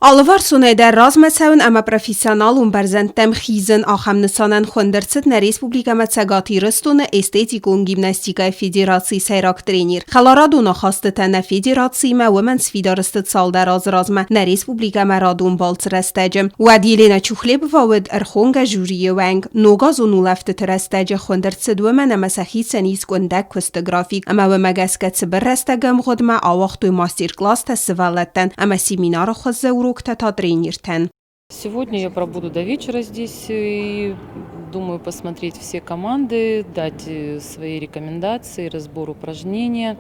Alvarsun eder razmesevn ama professionalun berzentem xizin axamnisanen xundertsitne Respublika Metsegati Ristun Estetikun Gimnastika Federacji Seyrak Trenir. Xalaraduna xastitene Federacji me Women's Fidaristit salder az razme ne Respublika Meradun balc restecim. Wadilina Çuxleb vawid erxonga juriye weng nogazunu leftit restece xundertsit women mesaxi senis gundek kustografik ama wemegesket sibir restegem godme awaxtu masterclass tesivaletten ama seminar xozze трениртен. Сегодня я пробуду до вечера здесь и думаю посмотреть все команды, дать свои рекомендации, разбор упражнения,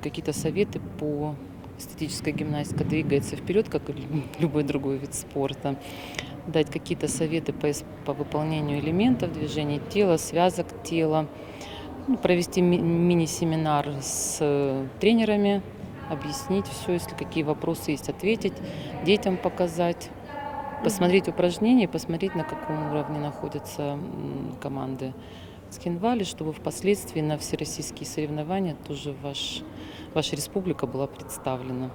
какие-то советы по эстетической гимнастике, двигается вперед, как и любой другой вид спорта, дать какие-то советы по выполнению элементов движения тела, связок тела, провести мини-семинар с тренерами, объяснить все, если какие вопросы есть, ответить, детям показать, посмотреть упражнения, посмотреть, на каком уровне находятся команды Цхинвали, чтобы впоследствии на всероссийские соревнования тоже ваша республика была представлена.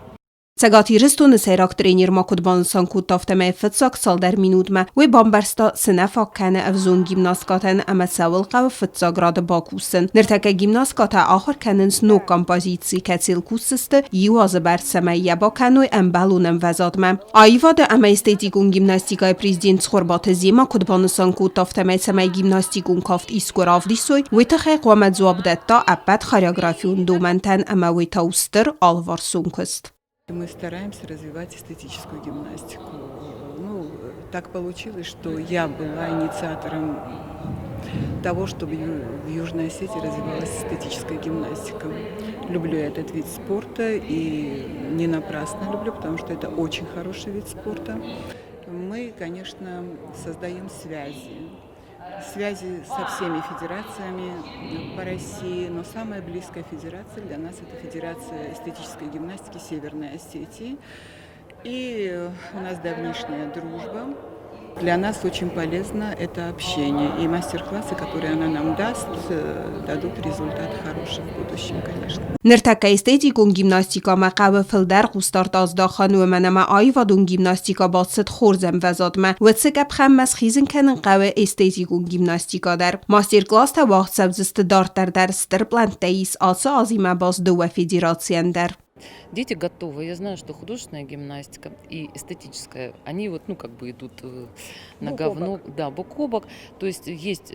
Cegati Ristun Seyrak Trenir makudban sankutaftemej fitsak salder minutme, we bambersta sınefak kene evzun gimnaskaten ama sewilqa fitsagrad bakusin. Nirteke gimnaskata ahar kenins no kompozitsi kecil kussiste, jiwaz bersemeye bakanoy embelunem vezadme. Ayvade ama estetikun gimnastikay prezident skorbat zima kudban sankutaftemej semej gimnastikun kaft iskuravdisoy, we texe qamet zuabdetta appet choreografiun domenten ama we tauster alvarsunkust. Мы стараемся развивать эстетическую гимнастику. Так получилось, что я была инициатором того, чтобы в Южной Осетии развивалась эстетическая гимнастика. Люблю этот вид спорта и не напрасно люблю, потому что это очень хороший вид спорта. Мы, конечно, создаем связи со всеми федерациями по России, но самая близкая федерация для нас это Федерация эстетической гимнастики Северной Осетии. И у нас давнишняя дружба. Для нас очень полезно это общение. И мастер-классы, которые она нам даст, дадут результат хороший в будущем, конечно. Nirteke estetikun gimnastika maqawe filder qustart az daxan و منما ayvadun gimnastika batsit xorzem vezadme و tsikab xammes xizin kenin qawe estetikun gimnastika der. Masterclass ta vaxt sebzist darter der stirplantteis asa azime baz duwe federacien der. Дети готовы. Я знаю, что художественная гимнастика и эстетическая, они идут нога в ногу, да, бок о бок. То есть есть,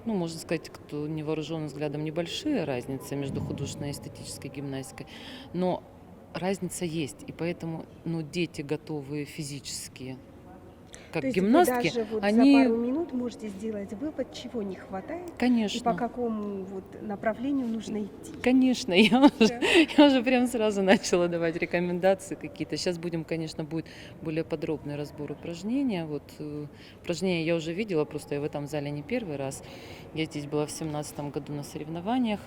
можно сказать, кто невооруженным взглядом, небольшие разницы между художественной и эстетической гимнастикой, но разница есть, и поэтому, дети готовые физически, как то есть гимнастки, вы даже они... за пару минут можете сделать вывод, чего не хватает, Конечно. И по какому направлению нужно идти. Конечно, я уже прям сразу начала давать рекомендации какие-то. Сейчас будет более подробный разбор упражнения. Упражнения я уже видела, просто я в этом зале не первый раз. Я здесь была в 2017 году на соревнованиях.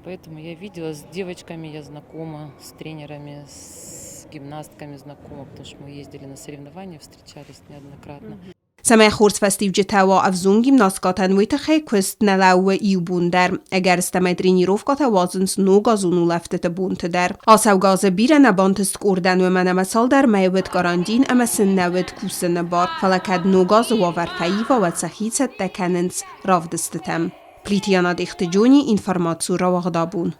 Поэтому я видела, с девочками я знакома, с тренерами, с гимнастками знакома, потому что мы ездили на соревнования, встречались неоднократно. Semej xorc fesztivgyetawa avzun gimnaskaten vitexe kust nelawe iubunder. Eger stemej trenirovkata vazins nogazunu leftete bunter. Asavgaze bire nebantist korden ömeneme salder mejvet garandin eme sinnevit kusene bar. Faleked nogaz waverfeiva ve cehicet tekenens ravdistetem. Plitiana dichte Joni informacu ravagdabun.